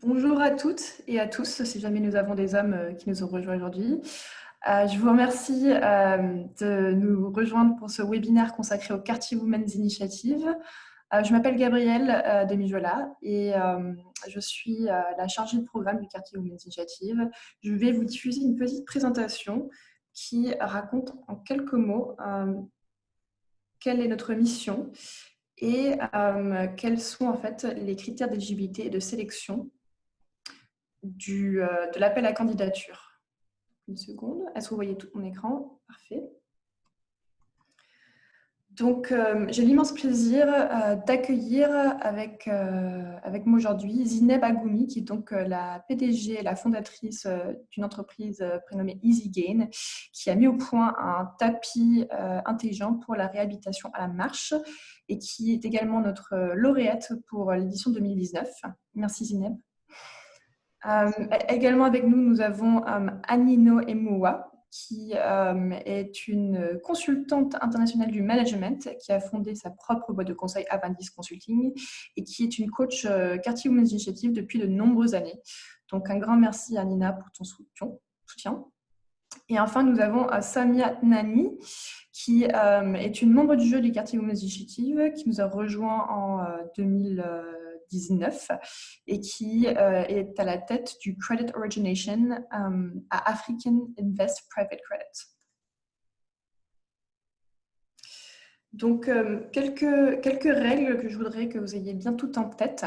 Bonjour à toutes et à tous, si jamais nous avons des hommes qui nous ont rejoints aujourd'hui. Je vous remercie de nous rejoindre pour ce webinaire consacré au Quartier Women's Initiative. Je m'appelle Gabrielle Demijola et je suis la chargée de programme du Quartier Women's Initiative. Je vais vous diffuser une petite présentation qui raconte en quelques mots quelle est notre mission et quels sont en fait les critères d'éligibilité et de sélection de l'appel à candidature. Une seconde. Est-ce que vous voyez tout mon écran? Parfait. Donc, j'ai l'immense plaisir d'accueillir avec moi aujourd'hui Zineb Agoumi, qui est donc la PDG et la fondatrice d'une entreprise prénommée EasyGain, qui a mis au point un tapis intelligent pour la réhabilitation à la marche et qui est également notre lauréate pour l'édition 2019. Merci Zineb. Également avec nous, nous avons Anino Emoua, qui est une consultante internationale du management, qui a fondé sa propre boîte de conseil Avandis Consulting et qui est une coach Quartier Women's Initiative depuis de nombreuses années. Donc un grand merci à Nina pour ton soutien. Et enfin, nous avons Samia Nani, qui est une membre du jeu du Quartier Women's Initiative, qui nous a rejoint en 2019 et qui est à la tête du Credit Origination à African Invest Private Credit. Donc, quelques règles que je voudrais que vous ayez bien toutes en tête.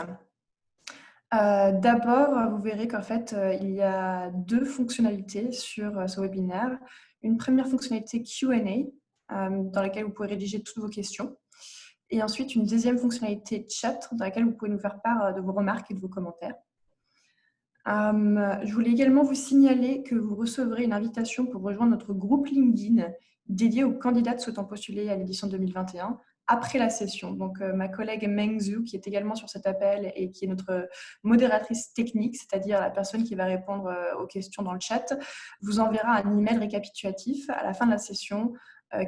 D'abord, vous verrez qu'en fait, il y a deux fonctionnalités sur ce webinaire. Une première fonctionnalité Q&A, dans laquelle vous pouvez rédiger toutes vos questions. Et ensuite, une deuxième fonctionnalité chat, dans laquelle vous pouvez nous faire part de vos remarques et de vos commentaires. Je voulais également vous signaler que vous recevrez une invitation pour rejoindre notre groupe LinkedIn dédié aux candidates souhaitant postuler à l'édition 2021 après la session. Donc, ma collègue Meng Zhu, qui est également sur cet appel et qui est notre modératrice technique, c'est-à-dire la personne qui va répondre aux questions dans le chat, vous enverra un email récapitulatif à la fin de la session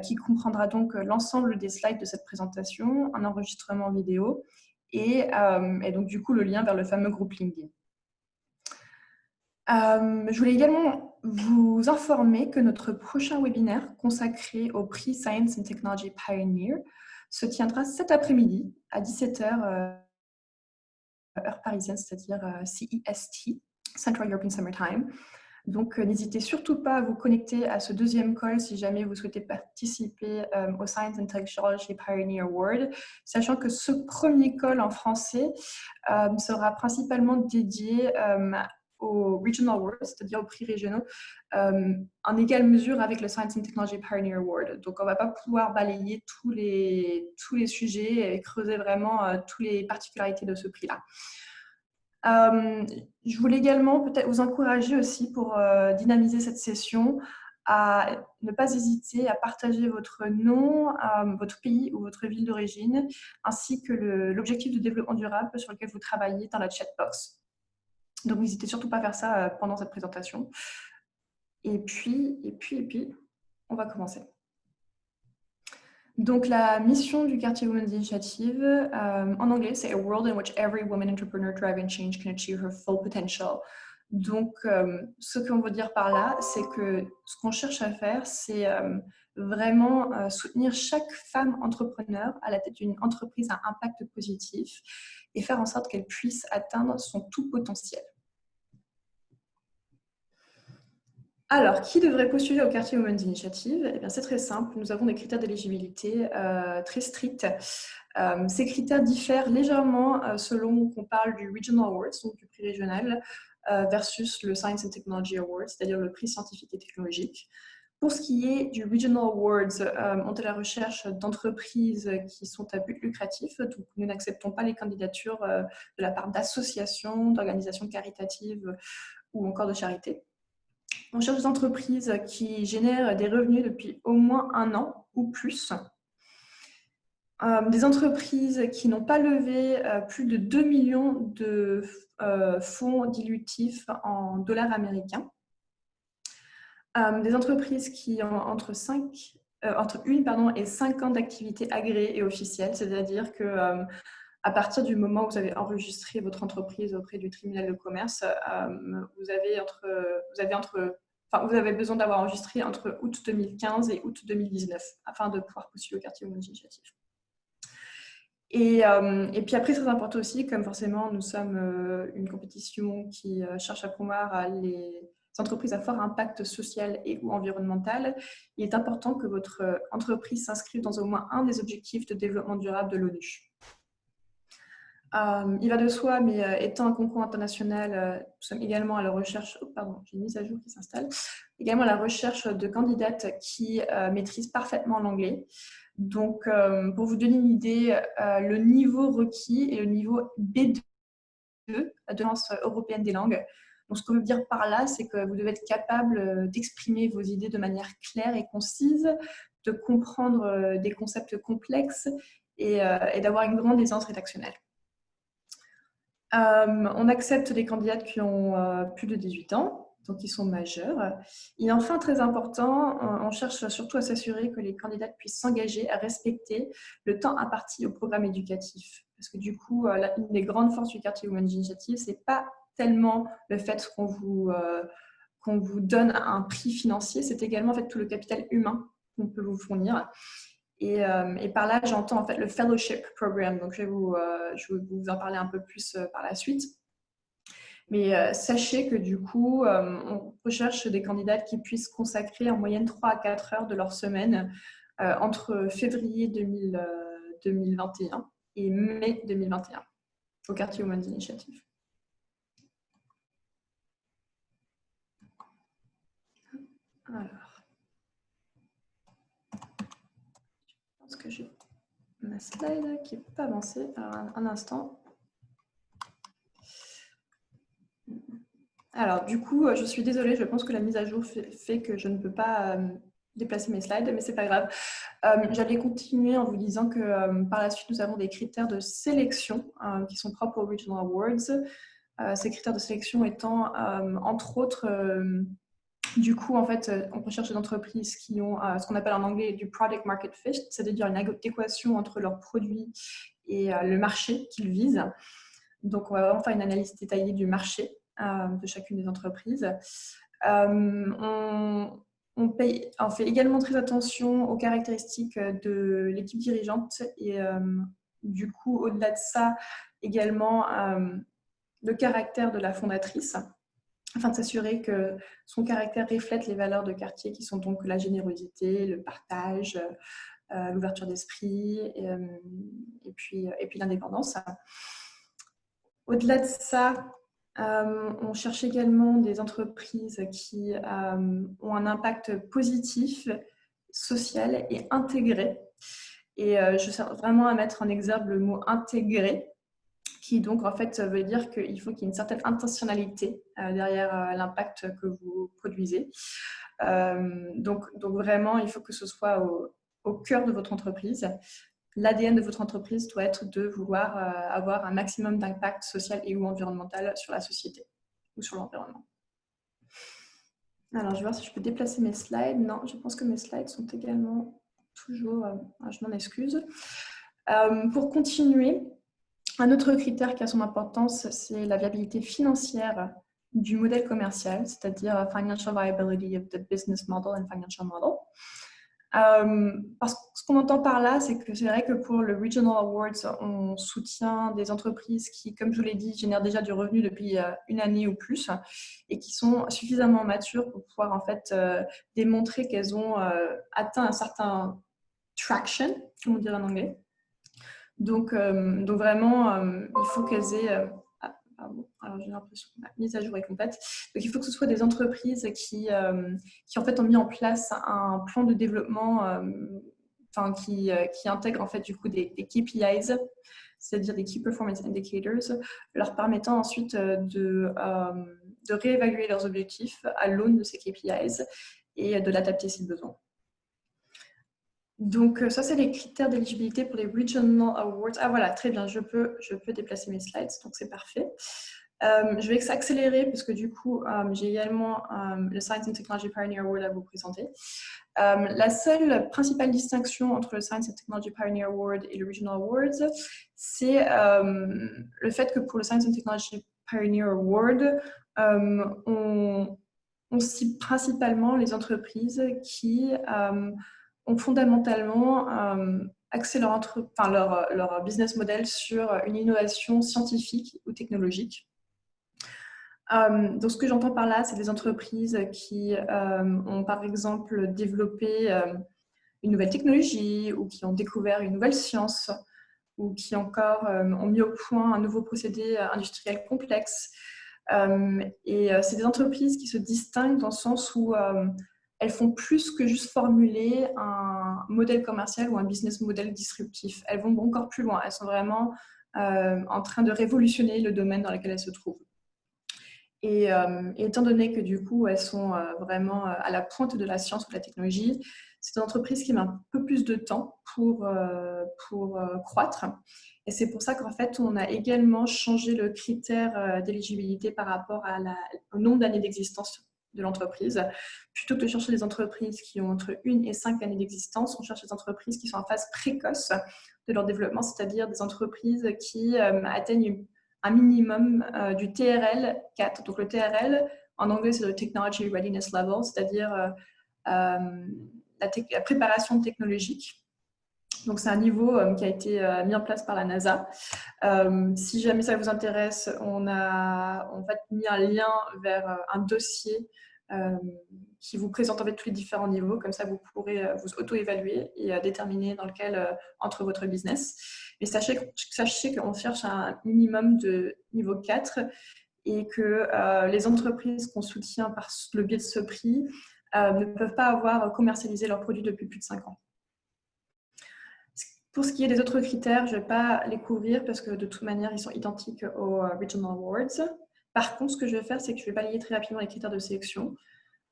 qui comprendra donc l'ensemble des slides de cette présentation, un enregistrement vidéo et donc du coup le lien vers le fameux groupe LinkedIn. Je voulais également vous informer que notre prochain webinaire consacré au prix Science and Technology Pioneer se tiendra cet après-midi à 17h heure parisienne, c'est-à-dire CEST, Central European Summer Time. Donc, n'hésitez surtout pas à vous connecter à ce deuxième call si jamais vous souhaitez participer au Science and Technology Pioneer Award, sachant que ce premier call en français sera principalement dédié aux Regional Awards, c'est-à-dire aux prix régionaux, en égale mesure avec le Science and Technology Pioneer Award. Donc, on ne va pas pouvoir balayer tous les sujets et creuser vraiment toutes les particularités de ce prix-là. Je voulais également peut-être vous encourager aussi pour dynamiser cette session à ne pas hésiter à partager votre nom, votre pays ou votre ville d'origine, ainsi que l'objectif de développement durable sur lequel vous travaillez dans la chat box. Donc, n'hésitez surtout pas à faire ça pendant cette présentation. Et puis, on va commencer. Donc, la mission du Quartier Women's Initiative, en anglais, c'est « A world in which every woman entrepreneur driving change can achieve her full potential ». Donc, ce qu'on veut dire par là, c'est que ce qu'on cherche à faire, c'est vraiment soutenir chaque femme entrepreneur à la tête d'une entreprise à impact positif et faire en sorte qu'elle puisse atteindre son tout potentiel. Alors, qui devrait postuler au Quartier Women's Initiative? Eh bien, c'est très simple. Nous avons des critères d'éligibilité très stricts. Ces critères diffèrent légèrement selon qu'on parle du Regional Awards, donc du prix régional, versus le Science and Technology Awards, c'est-à-dire le prix scientifique et technologique. Pour ce qui est du Regional Awards, on est à la recherche d'entreprises qui sont à but lucratif. Donc, nous n'acceptons pas les candidatures de la part d'associations, d'organisations caritatives ou encore de charité. On cherche des entreprises qui génèrent des revenus depuis au moins 1 an ou plus. Des entreprises qui n'ont pas levé plus de 2 millions de fonds dilutifs en dollars américains. Des entreprises qui ont entre 1 et 5 ans d'activité agréée et officielle, c'est-à-dire que à partir du moment où vous avez enregistré votre entreprise auprès du tribunal de commerce, vous avez besoin d'avoir enregistré entre août 2015 et août 2019 afin de pouvoir postuler au quartier Women's Initiative. Et puis après, très important aussi, comme forcément nous sommes une compétition qui cherche à promouvoir les entreprises à fort impact social et ou environnemental, il est important que votre entreprise s'inscrive dans au moins un des objectifs de développement durable de l'ONU. Il va de soi, mais étant un concours international, nous sommes également à la recherche, j'ai une mise à jour qui s'installe, également à la recherche de candidates qui maîtrisent parfaitement l'anglais. Donc, pour vous donner une idée, le niveau requis est le niveau B2 de l'Agence européenne des langues. Donc, ce qu'on veut dire par là, c'est que vous devez être capable d'exprimer vos idées de manière claire et concise, de comprendre des concepts complexes et d'avoir une grande aisance rédactionnelle. On accepte des candidates qui ont plus de 18 ans, donc qui sont majeurs. Et enfin, très important, on cherche surtout à s'assurer que les candidates puissent s'engager à respecter le temps imparti au programme éducatif. Parce que du coup, une des grandes forces du quartier Women's Initiative, ce n'est pas tellement le fait qu'on vous donne un prix financier, c'est également en fait, tout le capital humain qu'on peut vous fournir. Et par là, j'entends en fait le Fellowship Program. Donc, je vais vous en parler un peu plus par la suite. Mais sachez que du coup, on recherche des candidates qui puissent consacrer en moyenne 3 à 4 heures de leur semaine entre février 2021 et mai 2021 au quartier Women's Initiative. Alors, je pense que j'ai ma slide qui n'est pas avancée. Alors, un instant. Alors, du coup, je suis désolée, je pense que la mise à jour fait que je ne peux pas déplacer mes slides, mais ce n'est pas grave. J'allais continuer en vous disant que par la suite, nous avons des critères de sélection qui sont propres aux Regional Awards. Ces critères de sélection étant, entre autres, du coup, en fait, on recherche des entreprises qui ont ce qu'on appelle en anglais du product market fit, c'est-à-dire une adéquation entre leurs produits et le marché qu'ils visent. Donc, on va vraiment faire une analyse détaillée du marché de chacune des entreprises. On fait également très attention aux caractéristiques de l'équipe dirigeante et du coup, au-delà de ça, également le caractère de la fondatrice, afin de s'assurer que son caractère reflète les valeurs de quartier qui sont donc la générosité, le partage, l'ouverture d'esprit et puis l'indépendance. Au-delà de ça, on cherche également des entreprises qui ont un impact positif, social et intégré. Et je sers vraiment à mettre en exergue le mot intégré, qui donc en fait veut dire qu'il faut qu'il y ait une certaine intentionnalité derrière l'impact que vous produisez. Donc vraiment, il faut que ce soit au cœur de votre entreprise. L'ADN de votre entreprise doit être de vouloir avoir un maximum d'impact social et ou environnemental sur la société ou sur l'environnement. Alors, je vais voir si je peux déplacer mes slides. Non, je pense que mes slides sont également toujours... je m'en excuse. Pour continuer, un autre critère qui a son importance, c'est la viabilité financière du modèle commercial, c'est-à-dire financial viability of the business model and financial model. Parce que ce qu'on entend par là, c'est que c'est vrai que pour le Regional Awards, on soutient des entreprises qui, comme je vous l'ai dit, génèrent déjà du revenu depuis une année ou plus et qui sont suffisamment matures pour pouvoir en fait démontrer qu'elles ont atteint un certain traction, comme on dirait en anglais. Donc vraiment, il faut qu'elles aient... alors j'ai l'impression que ma mise à jour est complète. Donc il faut que ce soit des entreprises qui en fait ont mis en place un plan de développement qui intègre en fait du coup des KPIs, c'est-à-dire des Key Performance Indicators, leur permettant ensuite de réévaluer leurs objectifs à l'aune de ces KPIs et de l'adapter si besoin. Donc, ça, c'est les critères d'éligibilité pour les Regional Awards. Ah, voilà, très bien, je peux déplacer mes slides, donc c'est parfait. Je vais accélérer parce que du coup, j'ai également le Science and Technology Pioneer Award à vous présenter. La seule principale distinction entre le Science and Technology Pioneer Award et le Regional Awards, c'est le fait que pour le Science and Technology Pioneer Award, on cible principalement les entreprises qui ont fondamentalement axé leur business model sur une innovation scientifique ou technologique. Donc, ce que j'entends par là, c'est des entreprises qui ont, par exemple, développé une nouvelle technologie ou qui ont découvert une nouvelle science ou qui encore ont mis au point un nouveau procédé industriel complexe. C'est des entreprises qui se distinguent dans le sens où elles font plus que juste formuler un modèle commercial ou un business model disruptif. Elles vont encore plus loin. Elles sont vraiment en train de révolutionner le domaine dans lequel elles se trouvent. Et étant donné que du coup, elles sont vraiment à la pointe de la science ou de la technologie, c'est une entreprise qui met un peu plus de temps pour croître. Et c'est pour ça qu'en fait, on a également changé le critère d'éligibilité par rapport au nombre d'années d'existence de l'entreprise. Plutôt que de chercher des entreprises qui ont entre 1 et 5 années d'existence, on cherche des entreprises qui sont en phase précoce de leur développement, c'est-à-dire des entreprises qui atteignent un minimum du TRL 4. Donc le TRL, en anglais, c'est le Technology Readiness Level, c'est-à-dire la préparation technologique. Donc c'est un niveau qui a été mis en place par la NASA. Si jamais ça vous intéresse, on a en fait mis un lien vers un dossier qui vous présente en fait tous les différents niveaux. Comme ça, vous pourrez vous auto-évaluer et déterminer dans lequel entre votre business. Mais sachez qu'on cherche un minimum de niveau 4 et que les entreprises qu'on soutient par le biais de ce prix ne peuvent pas avoir commercialisé leurs produits depuis plus de 5 ans. Pour ce qui est des autres critères, je ne vais pas les couvrir parce que de toute manière, ils sont identiques aux Regional Awards. Par contre, ce que je vais faire, c'est que je vais balayer très rapidement les critères de sélection.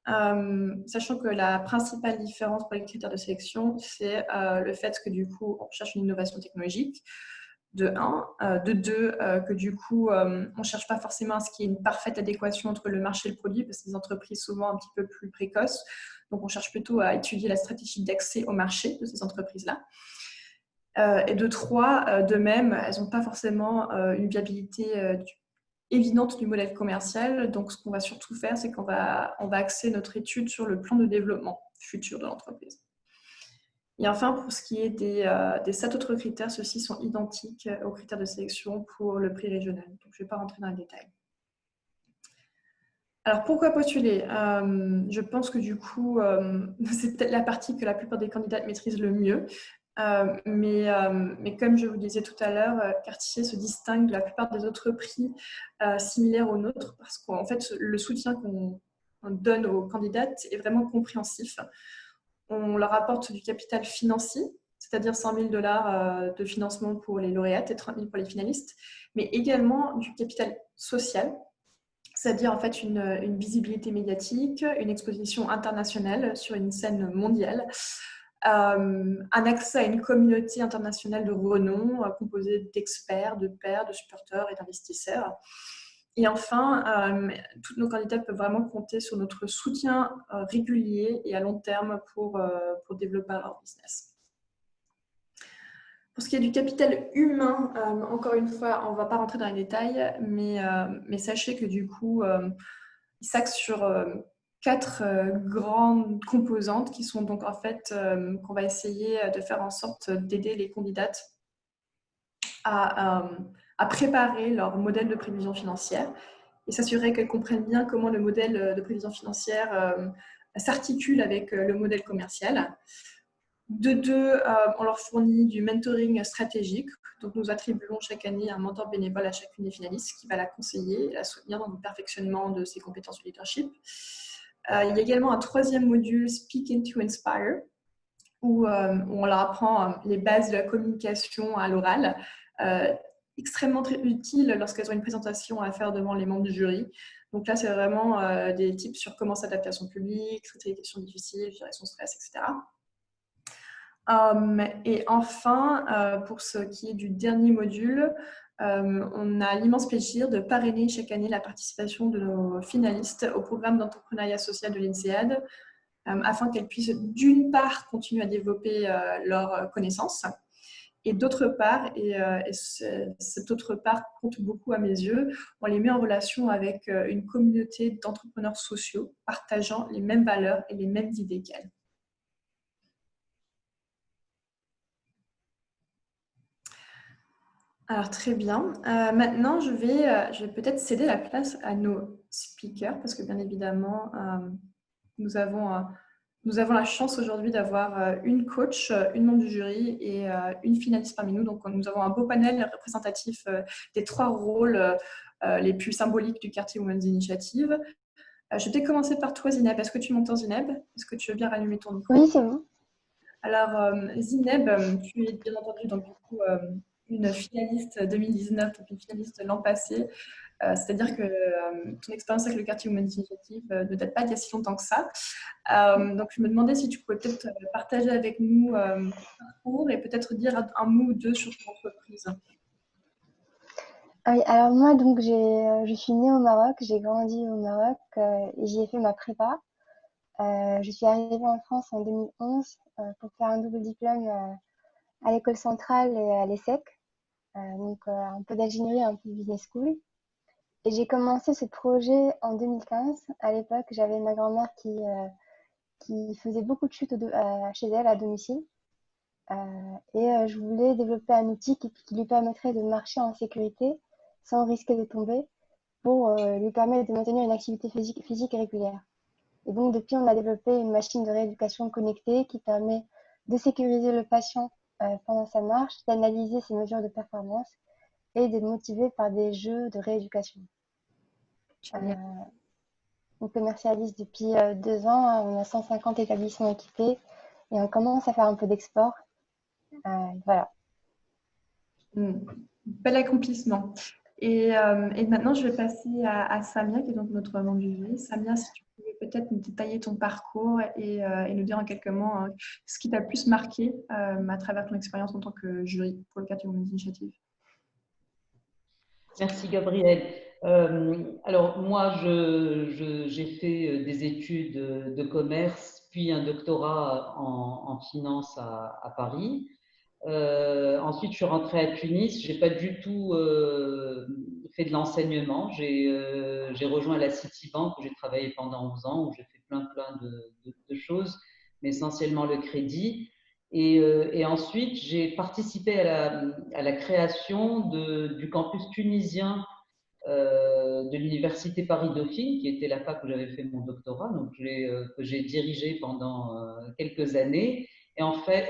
Sachant que la principale différence pour les critères de sélection, c'est le fait que du coup, on cherche une innovation technologique, de 1. De 2, que du coup, on ne cherche pas forcément à ce qu'il y ait une parfaite adéquation entre le marché et le produit, parce que c'est des entreprises souvent un petit peu plus précoces. Donc, on cherche plutôt à étudier la stratégie d'accès au marché de ces entreprises-là. Et de 3, de même, elles n'ont pas forcément une viabilité évidente du modèle commercial. Donc, ce qu'on va surtout faire, c'est qu'on va axer notre étude sur le plan de développement futur de l'entreprise. Et enfin, pour ce qui est des 7 autres critères, ceux-ci sont identiques aux critères de sélection pour le prix régional. Donc, je ne vais pas rentrer dans les détails. Alors, pourquoi postuler ? Je pense que du coup, c'est peut-être la partie que la plupart des candidats maîtrisent le mieux. Mais comme je vous disais tout à l'heure, Cartier se distingue de la plupart des autres prix similaires aux nôtres parce qu'en fait, le soutien qu'on donne aux candidats est vraiment compréhensif. On leur apporte du capital financier, c'est-à-dire 100 000 $ de financement pour les lauréates et 30 000 pour les finalistes, mais également du capital social, c'est-à-dire en fait une visibilité médiatique, une exposition internationale sur une scène mondiale, un accès à une communauté internationale de renom composée d'experts, de pairs, de supporters et d'investisseurs. Et enfin, tous nos candidats peuvent vraiment compter sur notre soutien régulier et à long terme pour développer leur business. Pour ce qui est du capital humain, encore une fois, on ne va pas rentrer dans les détails, mais sachez que du coup, il s'axe sur 4 grandes composantes qui sont donc en fait qu'on va essayer de faire en sorte d'aider les candidates à préparer leur modèle de prévision financière et s'assurer qu'elles comprennent bien comment le modèle de prévision financière s'articule avec le modèle commercial. De 2, on leur fournit du mentoring stratégique. Donc, nous attribuons chaque année un mentor bénévole à chacune des finalistes qui va la conseiller et la soutenir dans le perfectionnement de ses compétences de leadership. Il y a également un 3e module, Speak to Inspire, où on leur apprend les bases de la communication à l'oral, extrêmement très utile lorsqu'elles ont une présentation à faire devant les membres du jury. Donc là, c'est vraiment des tips sur comment s'adapter à son public, traiter les questions difficiles, gérer son stress, etc. Et enfin, pour ce qui est du dernier module, On a l'immense plaisir de parrainer chaque année la participation de nos finalistes au programme d'entrepreneuriat social de l'INSEAD afin qu'elles puissent d'une part continuer à développer leurs connaissances et d'autre part, cette autre part compte beaucoup à mes yeux, on les met en relation avec une communauté d'entrepreneurs sociaux partageant les mêmes valeurs et les mêmes idées qu'elles. Alors très bien. Maintenant, je vais peut-être céder la place à nos speakers parce que bien évidemment, nous avons la chance aujourd'hui d'avoir une coach, une membre du jury et une finaliste parmi nous. Donc, nous avons un beau panel représentatif des 3 rôles les plus symboliques du quartier Women's Initiative. Je vais commencer par toi, Zineb. Est-ce que tu m'entends, Zineb? Est-ce que tu veux bien rallumer ton micro? Oui, c'est bon. Alors, Zineb, tu es bien entendu donc, du coup, une finaliste 2019, donc une finaliste l'an passé. C'est-à-dire que ton expérience avec le quartier Women's Initiative ne date pas d'il y a si longtemps que ça. Donc, je me demandais si tu pouvais peut-être partager avec nous ton parcours et peut-être dire un mot ou deux sur ton entreprise. Ah oui, alors moi, donc, je suis née au Maroc, j'ai grandi au Maroc et j'y ai fait ma prépa. Je suis arrivée en France en 2011 pour faire un double diplôme à l'école centrale et à l'ESSEC, donc un peu d'ingénierie, un peu de business school. Et j'ai commencé ce projet en 2015. À l'époque, j'avais ma grand-mère qui faisait beaucoup de chutes chez elle à domicile. Je voulais développer un outil qui lui permettrait de marcher en sécurité sans risquer de tomber pour lui permettre de maintenir une activité physique régulière. Et donc, depuis, on a développé une machine de rééducation connectée qui permet de sécuriser le patient pendant sa marche, d'analyser ses mesures de performance et de le motiver par des jeux de rééducation. On commercialise depuis 2 ans, on a 150 établissements équipés et on commence à faire un peu d'export. Voilà. Bel accomplissement. Et maintenant, je vais passer à Samia, qui est donc notre membre du jury. Samia, si tu pouvais peut-être nous détailler ton parcours et nous dire en quelques mots ce qui t'a le plus marqué à travers ton expérience en tant que jury pour le quartier Women's Initiative. Merci Gabrielle. Alors moi, j'ai fait des études de commerce, puis un doctorat en finance à Paris. Ensuite, je suis rentrée à Tunis. J'ai pas du tout fait de l'enseignement. J'ai rejoint la Citibank où j'ai travaillé pendant 11 ans, où j'ai fait plein de choses, mais essentiellement le crédit. Et ensuite, j'ai participé à la création du campus tunisien de l'université Paris-Dauphine, qui était la fac où j'avais fait mon doctorat, donc que j'ai dirigé pendant quelques années.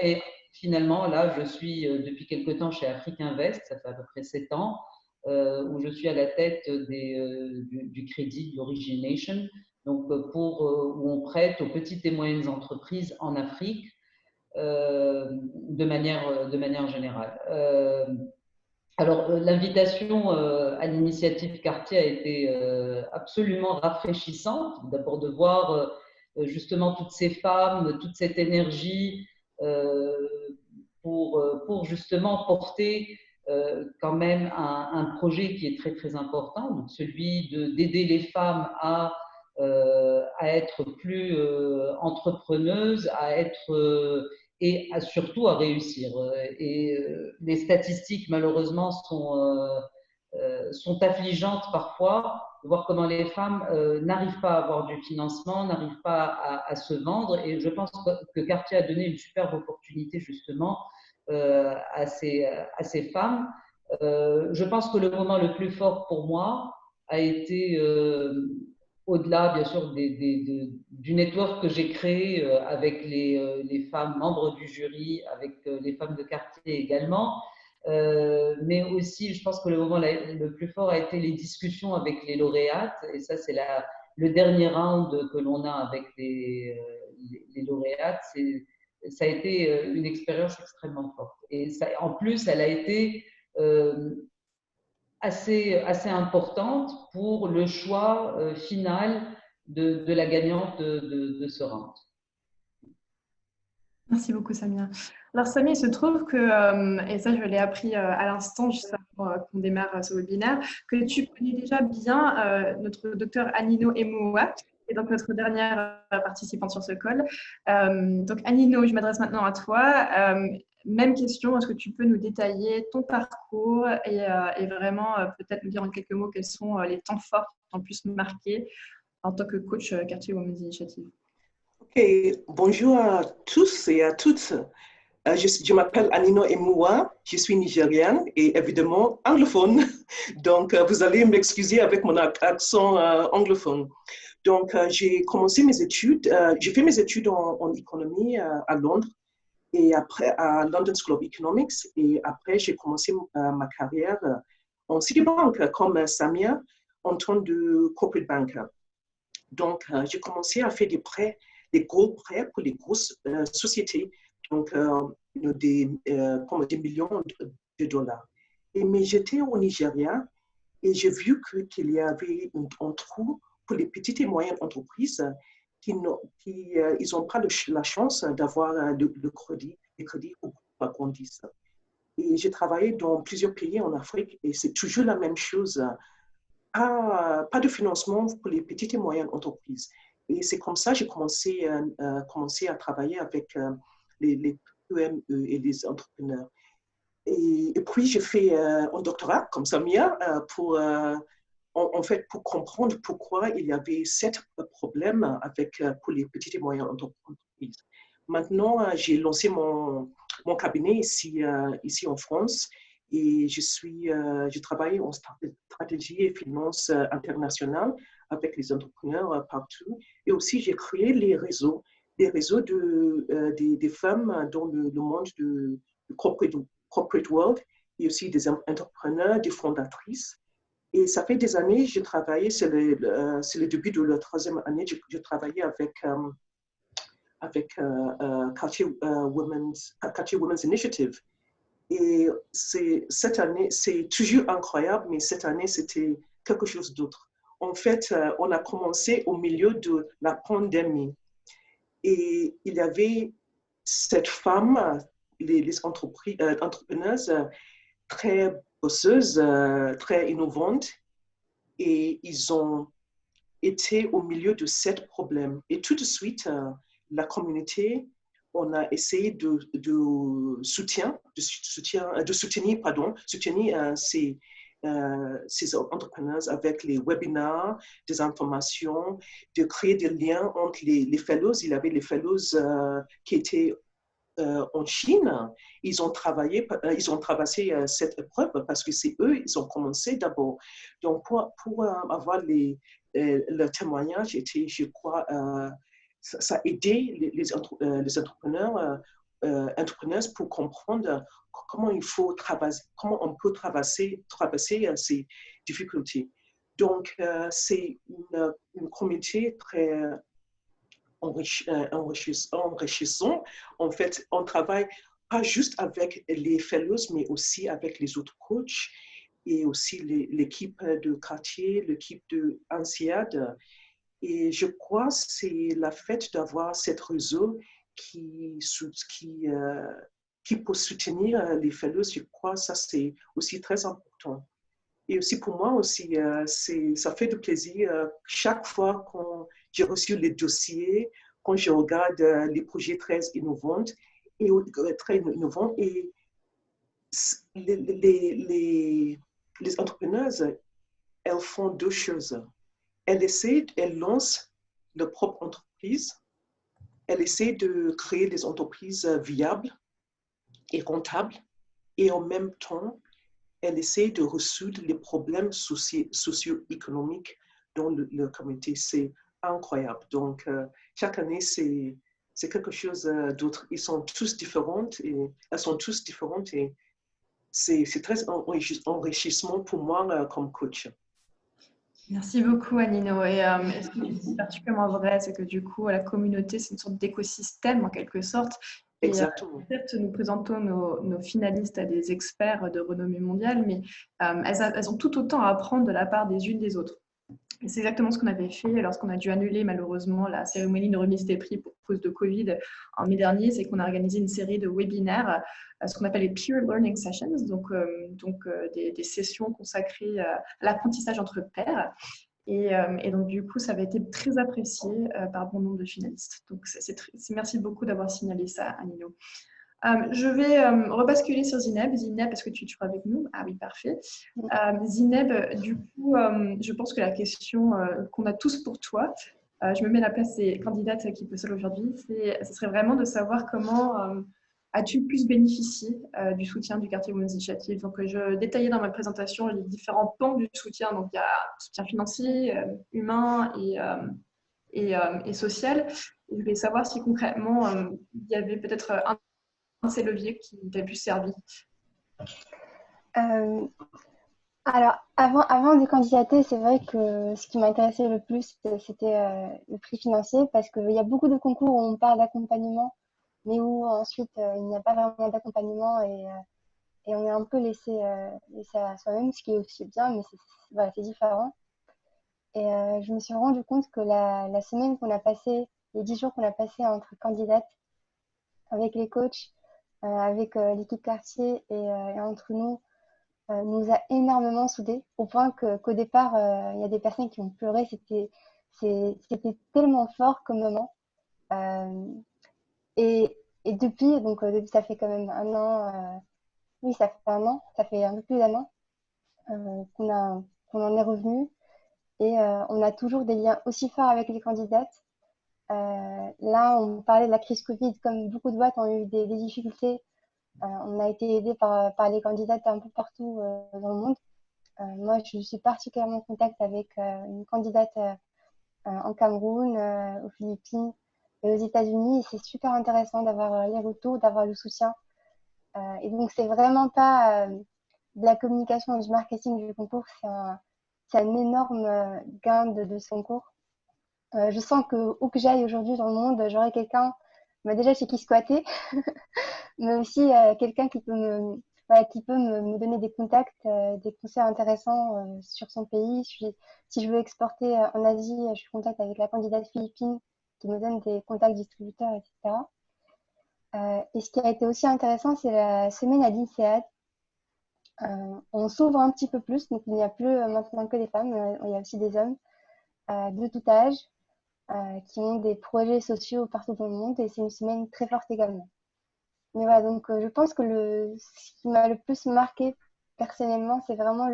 Et finalement, là, je suis depuis quelque temps chez Afrique Invest, ça fait à peu près 7 ans, où je suis à la tête du crédit, de l'origination, donc où on prête aux petites et moyennes entreprises en Afrique de manière générale. Alors, l'invitation à l'initiative Quartier a été absolument rafraîchissante. D'abord de voir justement toutes ces femmes, toute cette énergie pour justement porter quand même un projet qui est très très important, donc celui d'aider les femmes à être plus entrepreneuses, à être et surtout à réussir. Et les statistiques, malheureusement, sont affligeantes parfois, de voir comment les femmes n'arrivent pas à avoir du financement, n'arrivent pas à se vendre. Et je pense que Cartier a donné une superbe opportunité justement à ces femmes. Je pense que le moment le plus fort pour moi a été au-delà, bien sûr, du network que j'ai créé avec les femmes membres du jury, avec les femmes de quartier également. Mais aussi, je pense que le moment le plus fort a été les discussions avec les lauréates. Et ça, c'est le dernier round que l'on a avec les lauréates. Ça a été une expérience extrêmement forte. Et ça, en plus, elle a été assez importante pour le choix final de la gagnante de ce round. Merci beaucoup, Samia. Alors, Samia, il se trouve que, et ça, je l'ai appris à l'instant, juste avant qu'on démarre ce webinaire, que tu connais déjà bien notre docteur Anino Emoua, qui est donc notre dernière participante sur ce call. Donc, Anino, je m'adresse maintenant à toi. Même question, est-ce que tu peux nous détailler ton parcours et vraiment peut-être nous dire en quelques mots quels sont les temps forts qui t'ont le plus marqué en tant que coach Quartier Women's Initiative? Ok, bonjour à tous et à toutes. Je m'appelle Anino Emoua, je suis nigériane et évidemment anglophone. Donc, vous allez m'excuser avec mon accent anglophone. Donc, j'ai commencé mes études, j'ai fait mes études en économie à Londres et après à London School of Economics. Et après, j'ai commencé ma carrière en Citibank comme Samia en tant que corporate banker. Donc, j'ai commencé à faire des gros prêts pour les grosses sociétés, donc des millions de dollars. Mais j'étais au Nigeria et j'ai vu qu'il y avait un trou pour les petites et moyennes entreprises qui n'ont pas la chance d'avoir le crédit au grandissent. Et j'ai travaillé dans plusieurs pays en Afrique et c'est toujours la même chose. Pas de financement pour les petites et moyennes entreprises. Et c'est comme ça que j'ai commencé à travailler avec les PME et les entrepreneurs. Et puis, j'ai fait un doctorat comme Samia en fait, pour comprendre pourquoi il y avait cet problème pour les petites et moyennes entreprises. Maintenant, j'ai lancé mon cabinet ici en France et je travaille en stratégie et finance internationale avec les entrepreneurs partout. Et aussi, j'ai créé des réseaux des femmes dans le monde du corporate world et aussi des entrepreneurs, des fondatrices. Et ça fait des années que j'ai travaillé, c'est le début de la troisième année, j'ai travaillé avec Cartier Women's Initiative. Et cette année, c'est toujours incroyable, mais cette année, c'était quelque chose d'autre. En fait, on a commencé au milieu de la pandémie. Et il y avait cette femme, les entrepreneuses très bosseuses, très innovantes, et ils ont été au milieu de ces problèmes. Et tout de suite, la communauté, on a essayé de soutenir ces entrepreneurs avec les webinaires, des informations, de créer des liens entre les fellows. Il y avait les fellows qui étaient en Chine, ils ont traversé cette épreuve parce que c'est eux, ils ont commencé d'abord. Donc, pour avoir le témoignage, je crois, ça a aidé les entrepreneurs pour comprendre comment comment on peut traverser ces difficultés. Donc, c'est une communauté très enrichissant. En fait, on travaille pas juste avec les fellows, mais aussi avec les autres coachs et aussi l'équipe de quartier, l'équipe de INSEAD. Et je crois que c'est la fête d'avoir cette réseau qui peut soutenir les fellows. Je crois que ça, c'est aussi très important. Et aussi pour moi aussi, ça fait du plaisir chaque fois quand j'ai reçu les dossiers, quand je regarde les projets très innovants et les entrepreneuses, elles font deux choses. Elles lancent leur propre entreprise, elles essaient de créer des entreprises viables et rentables et en même temps, elle essaie de résoudre les problèmes socio-économiques dans la communauté. C'est incroyable. Donc, chaque année, c'est quelque chose d'autre. Elles sont tous différentes et c'est très enrichissant pour moi comme coach. Merci beaucoup, Anino. Et ce que tu dis particulièrement vrai, c'est que du coup, la communauté, c'est une sorte d'écosystème en quelque sorte. Et Exactement. certes, nous présentons nos finalistes à des experts de renommée mondiale, mais elles ont tout autant à apprendre de la part des unes des autres. Et c'est exactement ce qu'on avait fait lorsqu'on a dû annuler malheureusement la cérémonie de remise des prix pour cause de Covid en mai dernier. C'est qu'on a organisé une série de webinaires, ce qu'on appelle les Peer Learning Sessions, des sessions consacrées à l'apprentissage entre pairs. Et donc, du coup, ça avait été très apprécié par bon nombre de finalistes. Donc, merci beaucoup d'avoir signalé ça, Anino. Je vais rebasculer sur Zineb. Zineb, est-ce que tu es toujours avec nous? Ah oui, parfait. Zineb, du coup, je pense que la question qu'on a tous pour toi, je me mets à la place des candidates qui postulent aujourd'hui, ce serait vraiment de savoir comment as-tu pu bénéficier du soutien du Quartier Women's Initiative. Donc, je détaillais dans ma présentation les différents pans du soutien. Donc, il y a soutien financier, humain et social. Et je voulais savoir si concrètement, il y avait peut-être un de ces leviers qui t'a pu servir. Alors, avant de candidater, c'est vrai que ce qui m'intéressait le plus, c'était le prix financier, parce qu'il y a beaucoup de concours où on parle d'accompagnement, mais où ensuite il n'y a pas vraiment d'accompagnement et on est un peu laissé à soi-même, ce qui est aussi bien, mais voilà, c'est différent. Et je me suis rendu compte que la semaine qu'on a passée, les 10 jours qu'on a passés entre candidates, avec les coachs, avec l'équipe quartier et entre nous, nous a énormément soudés, au point qu'au départ, il y a des personnes qui ont pleuré. C'était tellement fort comme moment. Et depuis, donc ça fait quand même un an, oui, ça fait un an, ça fait un peu plus d'un an qu'on en est revenu. Et on a toujours des liens aussi forts avec les candidates. Là, on parlait de la crise Covid, comme beaucoup de boîtes ont eu des difficultés. On a été aidé par les candidates un peu partout dans le monde. Moi, je suis particulièrement en contact avec une candidate en Cameroun, aux Philippines et aux États-Unis. Et c'est super intéressant d'avoir les retours, d'avoir le soutien. Et donc, c'est vraiment pas de la communication et du marketing du concours, c'est un énorme gain de ce concours. Je sens que où que j'aille aujourd'hui dans le monde, j'aurai quelqu'un, déjà chez qui squatter, mais aussi quelqu'un qui peut me donner des contacts, des conseils intéressants sur son pays. Si je veux exporter en Asie, je suis en contact avec la candidate philippine qui me donne des contacts distributeurs, etc. Et ce qui a été aussi intéressant, c'est la semaine à l'INSEAD. On s'ouvre un petit peu plus, donc il n'y a plus maintenant que des femmes, il y a aussi des hommes de tout âge qui ont des projets sociaux partout dans le monde, et c'est une semaine très forte également. Mais voilà, donc je pense que ce qui m'a le plus marqué personnellement, c'est vraiment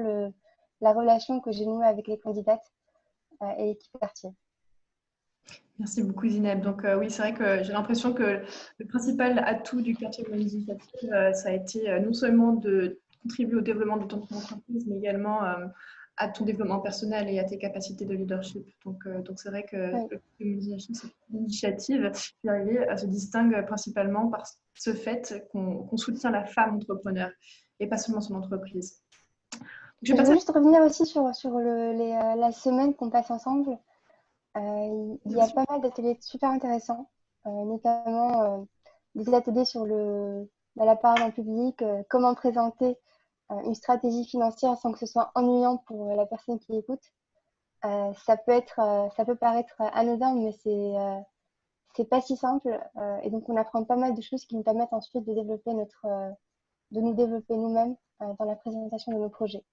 la relation que j'ai nouée avec les candidates et l'équipe quartier. Merci beaucoup Zineb. Donc oui, c'est vrai que j'ai l'impression que le principal atout du quartier Women's Initiative, ça a été non seulement de contribuer au développement de ton entreprise, mais également à ton développement personnel et à tes capacités de leadership. Donc c'est vrai que Oui. le Women's Initiative se distingue principalement par ce fait qu'on soutient la femme entrepreneur et pas seulement son entreprise. Je veux juste revenir aussi sur la semaine qu'on passe ensemble. Il y a pas mal d'ateliers super intéressants, notamment des ateliers sur la parole en public, comment présenter une stratégie financière sans que ce soit ennuyant pour la personne qui écoute. Ça peut paraître anodin, mais c'est pas si simple. Et donc, on apprend pas mal de choses qui nous permettent ensuite de nous développer nous-mêmes dans la présentation de nos projets.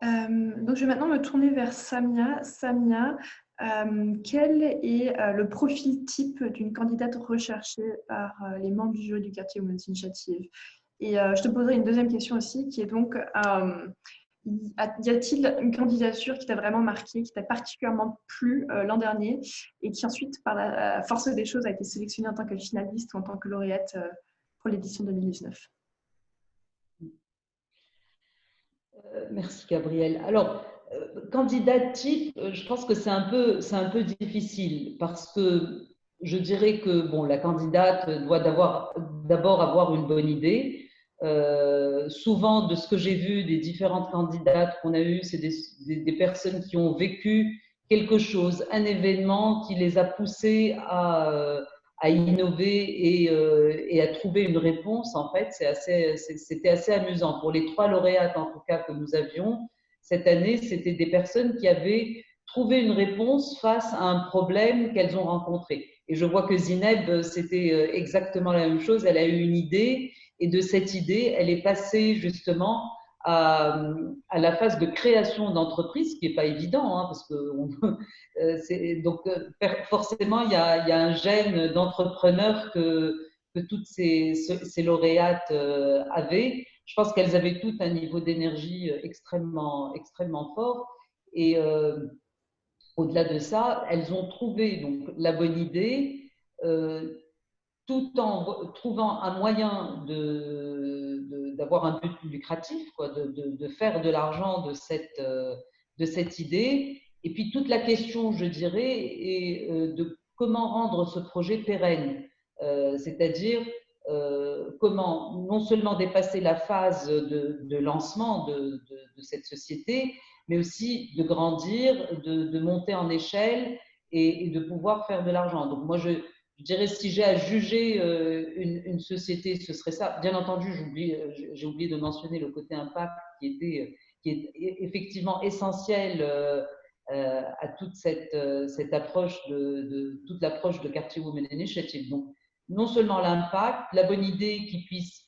Donc, je vais maintenant me tourner vers Samia. Samia, quel est le profil type d'une candidate recherchée par les membres du jury du quartier Women's Initiative? Et je te poserai une deuxième question aussi, qui est donc, y a-t-il une candidature qui t'a vraiment marqué, qui t'a particulièrement plu l'an dernier et qui ensuite, par la force des choses, a été sélectionnée en tant que finaliste ou en tant que lauréate pour l'édition 2019? Merci Gabrielle. Alors, candidat type, je pense que c'est un peu difficile parce que je dirais que bon, la candidate doit d'abord avoir une bonne idée. Souvent, de ce que j'ai vu des différentes candidates qu'on a eues, c'est des personnes qui ont vécu quelque chose, un événement qui les a poussées à innover et à trouver une réponse, en fait, c'était assez amusant. Pour les 3 lauréates, en tout cas, que nous avions cette année, c'était des personnes qui avaient trouvé une réponse face à un problème qu'elles ont rencontré. Et je vois que Zineb, c'était exactement la même chose. Elle a eu une idée et de cette idée, elle est passée justement à la phase de création d'entreprise, ce qui n'est pas évident, hein, parce que donc forcément, il y a un gène d'entrepreneur que toutes ces lauréates avaient. Je pense qu'elles avaient toutes un niveau d'énergie extrêmement, extrêmement fort. Et au-delà de ça, elles ont trouvé donc la bonne idée, tout en trouvant un moyen d'avoir un but lucratif, quoi, de faire de l'argent de cette idée. Et puis toute la question, je dirais, est de comment rendre ce projet pérenne, c'est-à-dire comment non seulement dépasser la phase de lancement de cette société, mais aussi de grandir, de monter en échelle et de pouvoir faire de l'argent. Donc moi, je dirais, si j'ai à juger une société, ce serait ça. Bien entendu, j'ai oublié de mentionner le côté impact qui est effectivement essentiel à toute cette approche toute l'approche de Quartier Women Initiative. Donc, non seulement l'impact, la bonne idée qui puisse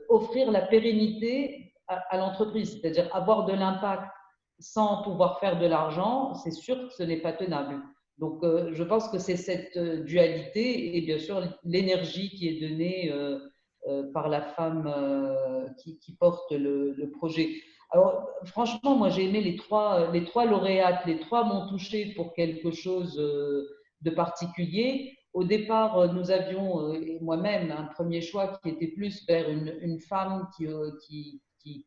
offrir la pérennité à l'entreprise, c'est-à-dire avoir de l'impact sans pouvoir faire de l'argent, c'est sûr que ce n'est pas tenable. Donc, je pense que c'est cette dualité et bien sûr l'énergie qui est donnée par la femme qui porte le projet. Alors, franchement, moi, j'ai aimé les trois lauréates. Les 3 m'ont touchée pour quelque chose de particulier. Au départ, nous avions, et moi-même, un premier choix qui était plus vers une femme qui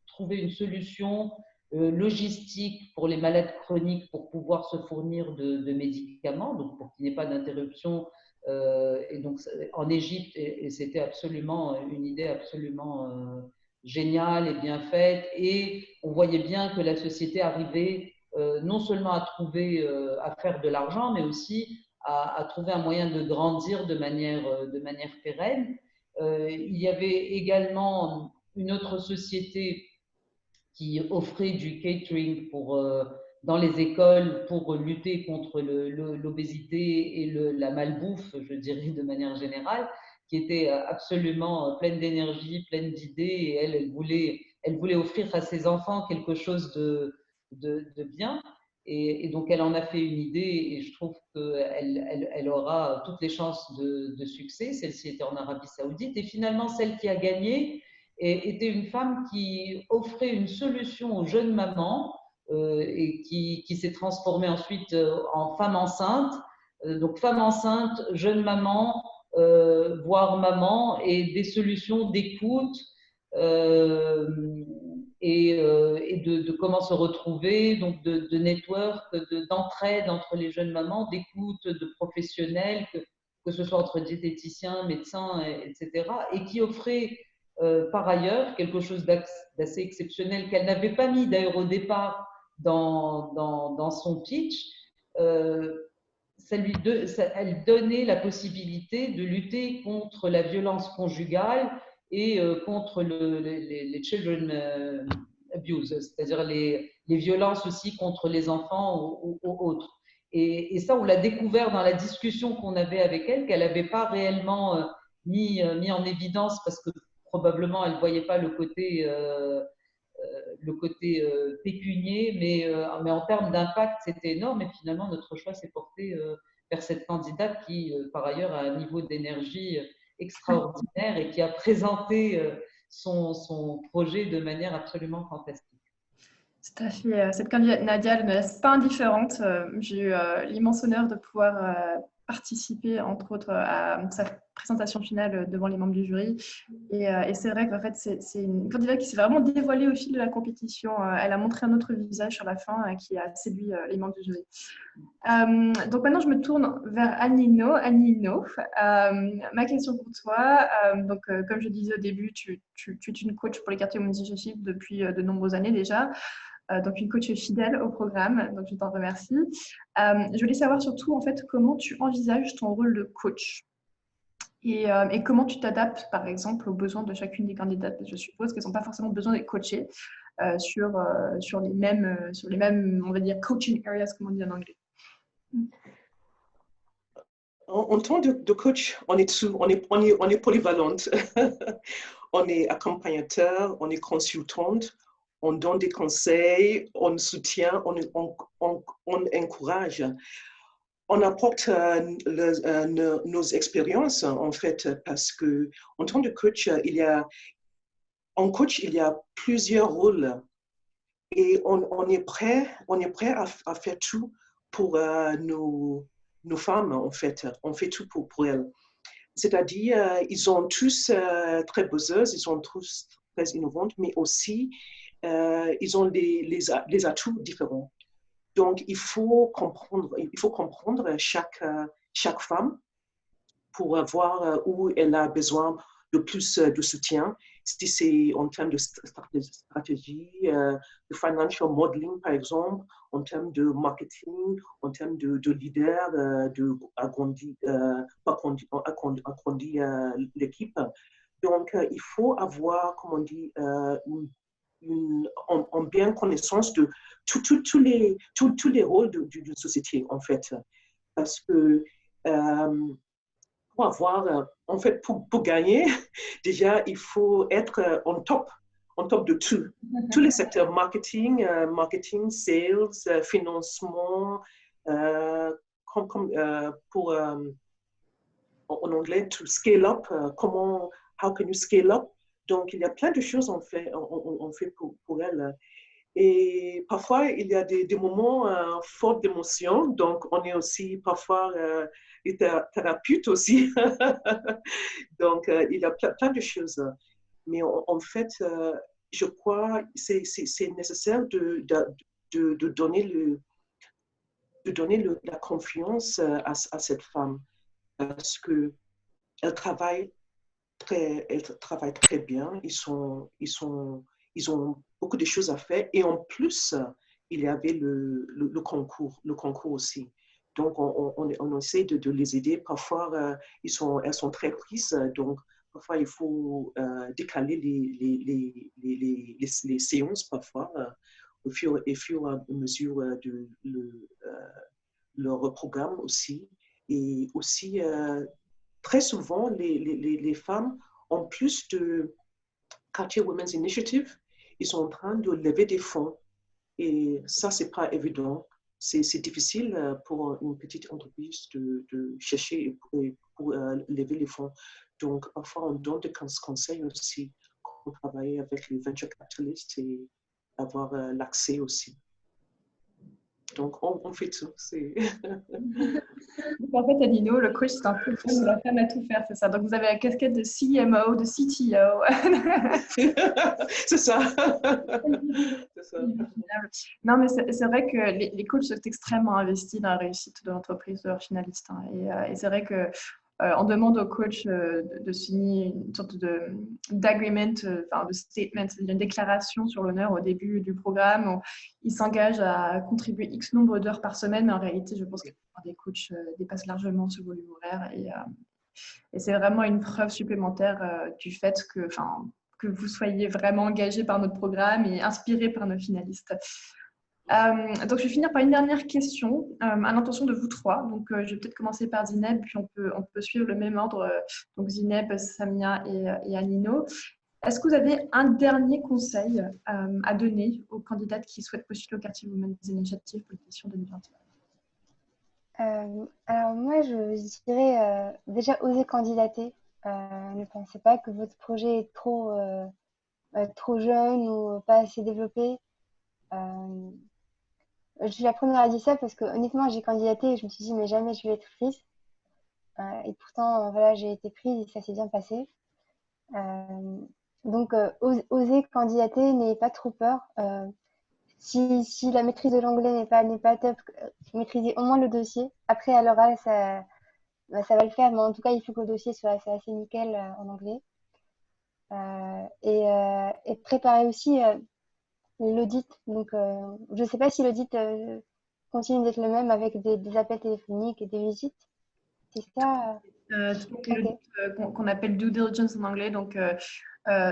trouvait une solution logistique pour les malades chroniques pour pouvoir se fournir de médicaments, donc pour qu'il n'y ait pas d'interruption. Et donc en Égypte, et c'était absolument une idée absolument géniale et bien faite. Et on voyait bien que la société arrivait non seulement à trouver, à faire de l'argent, mais aussi à trouver un moyen de grandir de manière pérenne. Il y avait également une autre société qui offrait du catering dans les écoles pour lutter contre l'obésité et la malbouffe, je dirais de manière générale, qui était absolument pleine d'énergie, pleine d'idées, et elle voulait offrir à ses enfants quelque chose de bien. Et donc, elle en a fait une idée et je trouve qu'elle aura toutes les chances de succès. Celle-ci était en Arabie Saoudite. Et finalement, celle qui a gagné était une femme qui offrait une solution aux jeunes mamans et qui s'est transformée ensuite en femme enceinte. Donc, femme enceinte, jeune maman, voire maman, et des solutions d'écoute et de comment se retrouver, donc de network, d'entraide entre les jeunes mamans, d'écoute de professionnels, que ce soit entre diététiciens, médecins, etc. Et qui offrait par ailleurs quelque chose d'assez exceptionnel qu'elle n'avait pas mis d'ailleurs au départ dans son pitch. Elle donnait la possibilité de lutter contre la violence conjugale et contre les children abuse, c'est-à-dire les violences aussi contre les enfants ou autres. Et ça, on l'a découvert dans la discussion qu'on avait avec elle, qu'elle n'avait pas réellement mis en évidence parce que probablement elle ne voyait pas le côté pécunier, mais en termes d'impact, c'était énorme. Et finalement, notre choix s'est porté vers cette candidate qui, par ailleurs, a un niveau d'énergie extraordinaire et qui a présenté son projet de manière absolument fantastique. Tout à fait. Cette candidate Nadia, elle ne me laisse pas indifférente. J'ai eu l'immense honneur de pouvoir participer, entre autres, à sa présentation finale devant les membres du jury. Et c'est vrai qu'en fait, c'est une candidate qui s'est vraiment dévoilée au fil de la compétition. Elle a montré un autre visage sur la fin qui a séduit les membres du jury. Donc maintenant, je me tourne vers Anino. Anino, ma question pour toi. Comme je disais au début, tu es une coach pour les quartiers Women's Initiative depuis de nombreuses années déjà. Donc une coach fidèle au programme, donc je t'en remercie. Je voulais savoir surtout en fait comment tu envisages ton rôle de coach Et comment tu t'adaptes, par exemple, aux besoins de chacune des candidates? Je suppose qu'elles n'ont pas forcément besoin d'être coachées sur les mêmes, on va dire, coaching areas, comme on dit en anglais. En tant de coach, on est tout, on est polyvalente. On est accompagnateur, on est consultante, on donne des conseils, on soutient, on encourage. On apporte nos expériences, en fait, parce que en tant que coach, en coach, il y a plusieurs rôles et on est prêt à faire tout pour nos femmes, en fait. On fait tout pour elles. C'est-à-dire, ils sont tous très buzzeuses, ils sont tous très innovantes, mais aussi, ils ont des atouts différents. Donc, il faut comprendre chaque femme pour voir où elle a besoin de plus de soutien. Si c'est en termes de stratégie, de financial modeling, par exemple, en termes de marketing, en termes de leader, de agrandir l'équipe. Donc, il faut avoir, comme on dit, en bien connaissance de tous les rôles d'une société, en fait. Parce que pour avoir, en fait, pour gagner, déjà, il faut être on top de tout. Tous les secteurs, marketing, sales, financement, pour, en anglais, to scale up, how can you scale up? Donc, il y a plein de choses on fait pour elle. Et parfois, il y a des moments forts d'émotion. Donc, on est aussi parfois des thérapeutes aussi. Donc, il y a plein de choses. Mais en fait, je crois que c'est nécessaire de donner la confiance à cette femme parce qu'elle travaille elle travaille très bien. Ils ont beaucoup de choses à faire. Et en plus, il y avait le concours aussi. Donc, on essaie de les aider. Parfois, elles sont très prises. Donc, parfois, il faut décaler les séances, parfois, au fur et à mesure de leur programme aussi. Et aussi, très souvent, les femmes, en plus de Cartier Women's Initiative, ils sont en train de lever des fonds. Et ça, c'est pas évident. C'est difficile pour une petite entreprise de chercher pour lever les fonds. Donc, parfois, on donne des conseils aussi pour travailler avec les venture capitalists et avoir l'accès aussi. Donc, on fait tout. En fait, Adino, le coach, c'est un peu comme la femme à tout faire, c'est ça. Donc, vous avez la casquette de CMO, de CTO. C'est ça. C'est ça. Non, mais c'est vrai que les coachs sont extrêmement investis dans la réussite de l'entreprise de leurs finalistes. Et c'est vrai que on demande aux coachs de signer une sorte d'agreement, de statement, c'est-à-dire une déclaration sur l'honneur au début du programme où ils s'engagent à contribuer X nombre d'heures par semaine, mais en réalité, je pense que des coachs dépassent largement ce volume horaire et c'est vraiment une preuve supplémentaire du fait que vous soyez vraiment engagé par notre programme et inspiré par nos finalistes. Donc, je vais finir par une dernière question à l'intention de vous trois. Donc, je vais peut-être commencer par Zineb, puis on peut suivre le même ordre. Donc, Zineb, Samia et Anino. Est-ce que vous avez un dernier conseil à donner aux candidates qui souhaitent postuler au Cartier Women's Initiative pour l'édition 2021? Alors moi, je dirais déjà oser candidater. Ne pensez pas que votre projet est trop jeune ou pas assez développé. Je suis la première à dire ça parce que honnêtement, j'ai candidaté et je me suis dit mais jamais je vais être prise. Et pourtant, voilà, j'ai été prise et ça s'est bien passé. Donc, oser candidater, n'ayez pas trop peur. Si la maîtrise de l'anglais n'est pas top, maîtrisez au moins le dossier. Après, à l'oral, ça va le faire, mais en tout cas, il faut que le dossier soit assez nickel en anglais. Et préparez aussi l'audit. Donc, je ne sais pas si l'audit continue d'être le même avec des appels téléphoniques et des visites. C'est ça. Tout ce qui est Ok. qu'on appelle due diligence en anglais. Donc,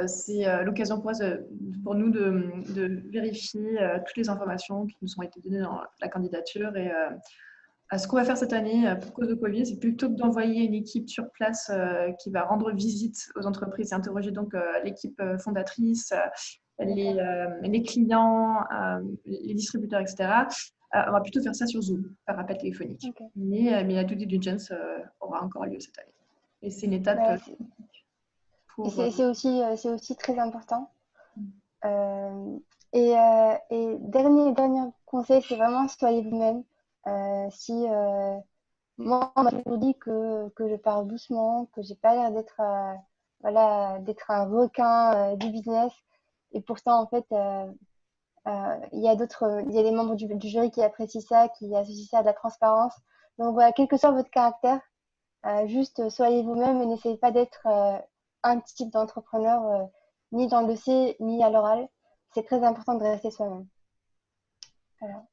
c'est l'occasion pour nous de vérifier toutes les informations qui nous ont été données dans la candidature. Et ce qu'on va faire cette année, pour cause de Covid, c'est plutôt que d'envoyer une équipe sur place qui va rendre visite aux entreprises et interroger donc l'équipe fondatrice, les clients, les distributeurs, etc. On va plutôt faire ça sur Zoom, par appel téléphonique. Ok. Mais la due diligence aura encore lieu cette année. Et c'est une étape Ouais, pour... c'est aussi très important. Et dernier conseil, c'est vraiment soyez vous-même. Si moi, on m'a toujours dit que je parle doucement, que j'ai pas l'air d'être voilà, d'être un requin du business. Et pourtant, en fait, il y a des membres du jury qui apprécient ça, qui associent ça à de la transparence. Donc voilà, quel que soit votre caractère, juste soyez vous-même et n'essayez pas d'être un type d'entrepreneur, ni dans le dossier, ni à l'oral. C'est très important de rester soi-même. Voilà.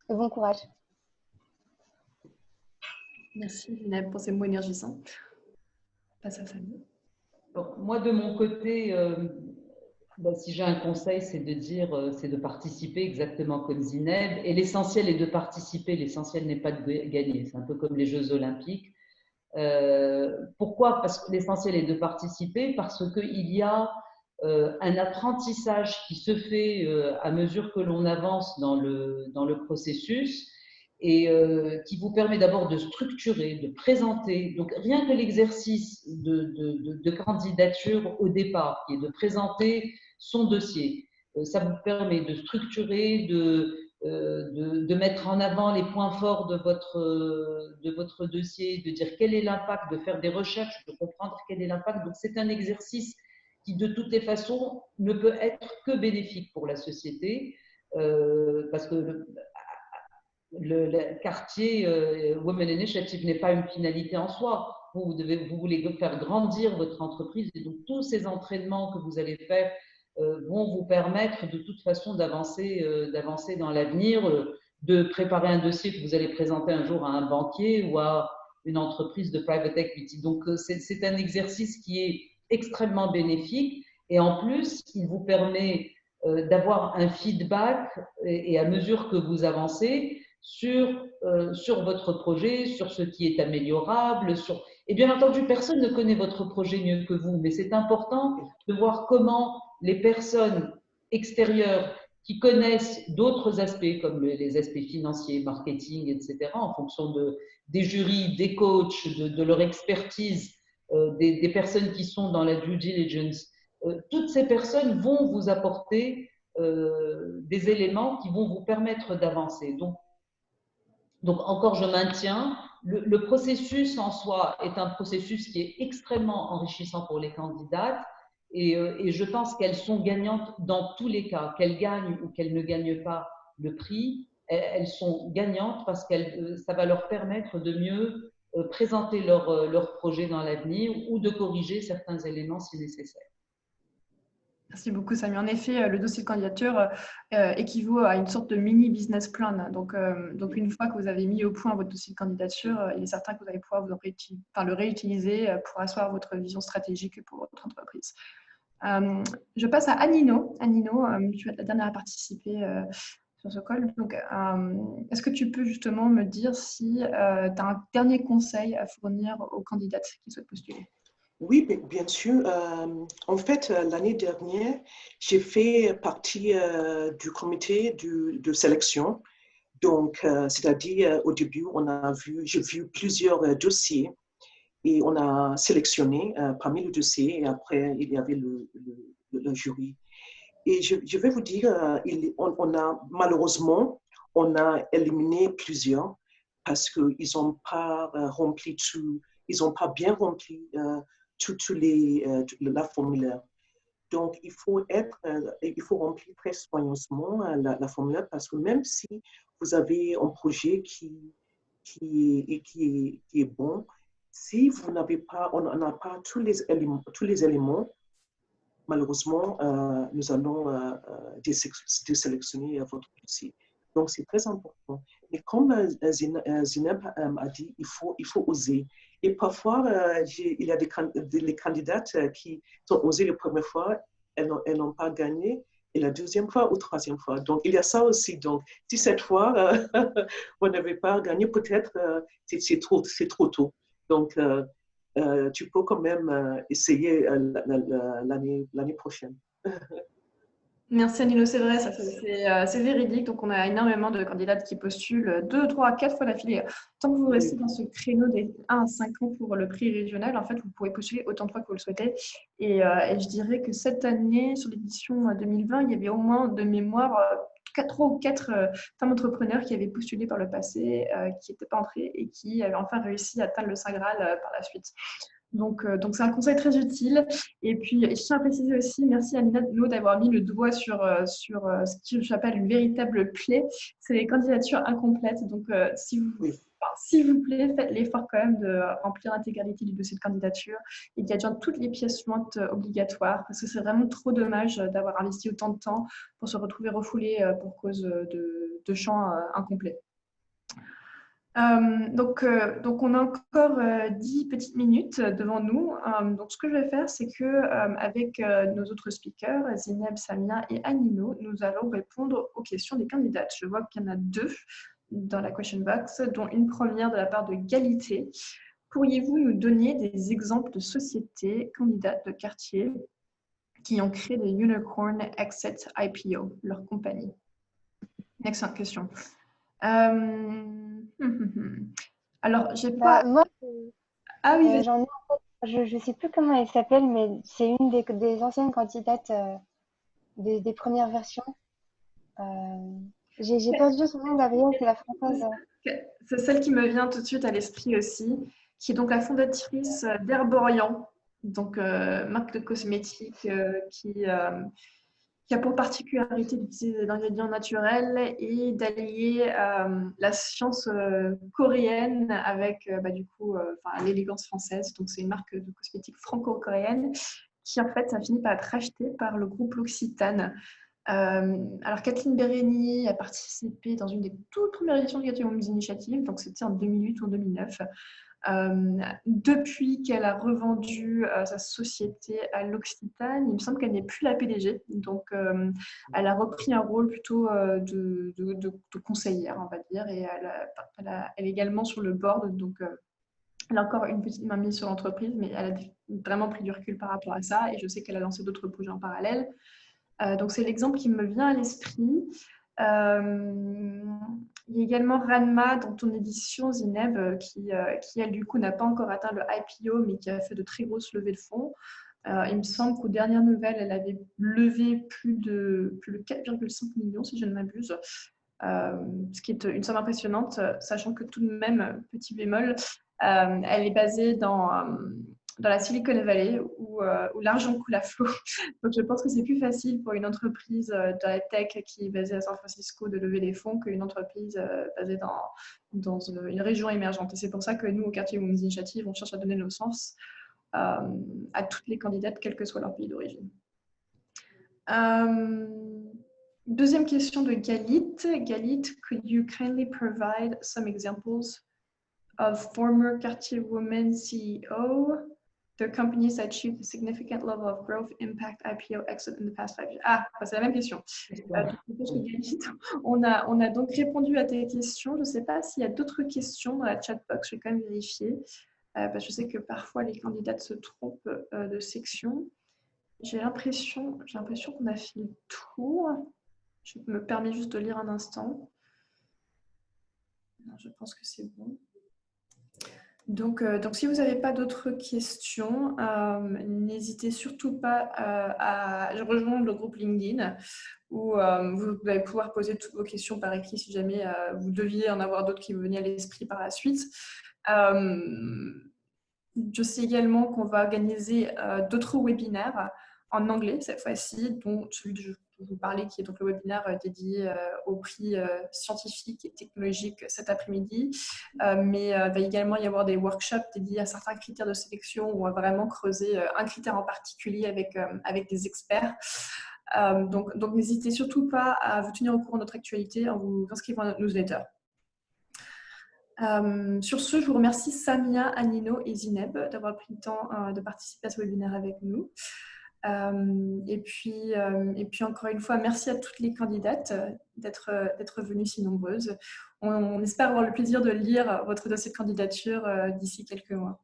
Et bon courage. Merci Gineb pour ces mots énergisants. Passe à Samy. Donc, moi, de mon côté, si j'ai un conseil, c'est de dire, c'est de participer exactement comme Zineb. Et l'essentiel est de participer. L'essentiel n'est pas de gagner. C'est un peu comme les Jeux Olympiques. Pourquoi? Parce que l'essentiel est de participer, parce qu'il y a un apprentissage qui se fait à mesure que l'on avance dans le processus et qui vous permet d'abord de structurer, de présenter. Donc, rien que l'exercice de candidature au départ, qui est de présenter son dossier, ça vous permet de structurer, de mettre en avant les points forts de votre dossier, de dire quel est l'impact, de faire des recherches, de comprendre quel est l'impact. Donc, c'est un exercice qui, de toutes les façons, ne peut être que bénéfique pour la société, parce que le quartier Women Initiative n'est pas une finalité en soi. Vous voulez faire grandir votre entreprise et donc tous ces entraînements que vous allez faire vont vous permettre de toute façon d'avancer dans l'avenir, de préparer un dossier que vous allez présenter un jour à un banquier ou à une entreprise de private equity. Donc c'est un exercice qui est extrêmement bénéfique et en plus il vous permet d'avoir un feedback et à mesure que vous avancez sur votre projet, sur ce qui est améliorable. Et bien entendu, personne ne connaît votre projet mieux que vous, mais c'est important de voir comment les personnes extérieures qui connaissent d'autres aspects, comme les aspects financiers, marketing, etc., en fonction des jurys, des coachs, de leur expertise, des personnes qui sont dans la due diligence, toutes ces personnes vont vous apporter des éléments qui vont vous permettre d'avancer. Donc, encore, je maintiens, le processus en soi est un processus qui est extrêmement enrichissant pour les candidates et je pense qu'elles sont gagnantes dans tous les cas, qu'elles gagnent ou qu'elles ne gagnent pas le prix, elles sont gagnantes parce que ça va leur permettre de mieux présenter leur projet dans l'avenir ou de corriger certains éléments si nécessaire. Merci beaucoup, Samy. En effet, le dossier de candidature équivaut à une sorte de mini business plan. Donc, une fois que vous avez mis au point votre dossier de candidature, il est certain que vous allez pouvoir le réutiliser pour asseoir votre vision stratégique pour votre entreprise. Je passe à Anino. Anino, tu es la dernière à participer sur ce call. Donc, est-ce que tu peux justement me dire si tu as un dernier conseil à fournir aux candidates qui souhaitent postuler? Oui, bien sûr. En fait, l'année dernière, j'ai fait partie du comité de sélection. Donc, c'est-à-dire, au début, j'ai vu plusieurs dossiers et on a sélectionné parmi les dossiers et après, il y avait le jury. Et je vais vous dire, malheureusement, on a éliminé plusieurs parce qu'ils n'ont pas rempli ils n'ont pas bien rempli la formulaire. Donc, il faut remplir très soigneusement la formulaire parce que même si vous avez un projet qui est bon, si vous n'avez pas, on n'a pas tous les éléments, malheureusement, nous allons désélectionner votre dossier. Donc, c'est très important. Et comme Zineb a dit, il faut oser. Et parfois, il y a les candidates qui ont osé la première fois, elles n'ont pas gagné, et la deuxième fois ou troisième fois. Donc, il y a ça aussi. Donc, si cette fois, vous n'avez pas gagné, peut-être c'est trop tôt. Donc, tu peux quand même essayer l'année prochaine. Merci Anilo, c'est vrai, c'est véridique. Donc, on a énormément de candidates qui postulent 2, 3, 4 fois d'affilée. Tant que vous restez dans ce créneau des 1 à 5 ans pour le prix régional, en fait, vous pouvez postuler autant de fois que vous le souhaitez. Et je dirais que cette année, sur l'édition 2020, il y avait au moins de mémoire 3 ou 4 femmes entrepreneurs qui avaient postulé par le passé, qui n'étaient pas entrées et qui avaient enfin réussi à atteindre le Saint Graal par la suite. Donc c'est un conseil très utile. Et puis, je tiens à préciser aussi, merci à Nina d'avoir mis le doigt sur ce que j'appelle une véritable plaie, c'est les candidatures incomplètes. Donc, s'il vous plaît, faites l'effort quand même de remplir l'intégralité du dossier de candidature et d'y adjoindre toutes les pièces jointes obligatoires, parce que c'est vraiment trop dommage d'avoir investi autant de temps pour se retrouver refoulé pour cause de champs incomplets. Donc, on a encore 10 petites minutes devant nous. Donc, ce que je vais faire, c'est que avec nos autres speakers, Zineb, Samia et Anino, nous allons répondre aux questions des candidates. Je vois qu'il y en a 2 dans la question box, dont une première de la part de Galité. Pourriez-vous nous donner des exemples de sociétés candidates de quartier qui ont créé des Unicorn Exit IPO, leur compagnie? Une excellente question. Alors, j'ai pas. Moi, Ah oui, vas-y. j'en ai en fait, je sais plus comment elle s'appelle, mais c'est une des anciennes candidates des premières versions. J'ai perdu son nom, Gabrielle, c'est la française. C'est celle qui me vient tout de suite à l'esprit aussi, qui est donc la fondatrice d'Herborian, donc marque de cosmétiques qui a pour particularité d'utiliser des ingrédients naturels et d'allier la science coréenne avec du coup l'élégance française. Donc c'est une marque de cosmétiques franco-coréenne qui en fait a fini par être rachetée par le groupe L'Occitane. Alors Kathleen Bérénier a participé dans une des toutes premières éditions du Creative Homes Initiative, donc c'était en 2008 ou en 2009. Depuis qu'elle a revendu sa société à L'Occitane, il me semble qu'elle n'est plus la PDG, donc elle a repris un rôle plutôt de conseillère, on va dire, et elle est également sur le board, donc elle a encore une petite main mise sur l'entreprise, mais elle a vraiment pris du recul par rapport à ça, et je sais qu'elle a lancé d'autres projets en parallèle. Donc c'est l'exemple qui me vient à l'esprit. Il y a également Ranma dans ton édition, Zineb, qui elle, du coup, n'a pas encore atteint le IPO, mais qui a fait de très grosses levées de fonds. Il me semble qu'aux dernières nouvelles, elle avait levé plus de 4,5 millions, si je ne m'abuse, ce qui est une somme impressionnante, sachant que tout de même, petit bémol, elle est basée dans la Silicon Valley où l'argent coule à flot. Donc, je pense que c'est plus facile pour une entreprise de la tech qui est basée à San Francisco de lever des fonds qu'une entreprise basée dans une région émergente. Et c'est pour ça que nous, au Creative Homes Initiative, on cherche à donner nos sens à toutes les candidates, quel que soit leur pays d'origine. Deuxième question de Galit. Galit, could you kindly provide some examples of former Cartier Women CEO, their companies that achieved a significant level of growth, impact, IPO, exit in the past 5 years? Ah, c'est la même question. On a donc répondu à tes questions. Je ne sais pas s'il y a d'autres questions dans la chat box. Je vais quand même vérifier. Parce que je sais que parfois les candidates se trompent de section. J'ai l'impression qu'on a fait le tour. Je me permets juste de lire un instant. Non, je pense que c'est bon. Donc, si vous n'avez pas d'autres questions, n'hésitez surtout pas à rejoindre le groupe LinkedIn où vous allez pouvoir poser toutes vos questions par écrit si jamais vous deviez en avoir d'autres qui vous venaient à l'esprit par la suite. Je sais également qu'on va organiser d'autres webinaires en anglais cette fois-ci, dont celui que je vous parlais, qui est donc le webinaire dédié au prix scientifique et technologique cet après-midi. Mais il va également y avoir des workshops dédiés à certains critères de sélection où on va vraiment creuser un critère en particulier avec des experts. Donc n'hésitez surtout pas à vous tenir au courant de notre actualité en vous inscrivant à notre newsletter. Sur ce, je vous remercie Samia, Anino et Zineb d'avoir pris le temps de participer à ce webinaire avec nous. Et puis encore une fois, merci à toutes les candidates d'être venues si nombreuses. On espère avoir le plaisir de lire votre dossier de candidature d'ici quelques mois.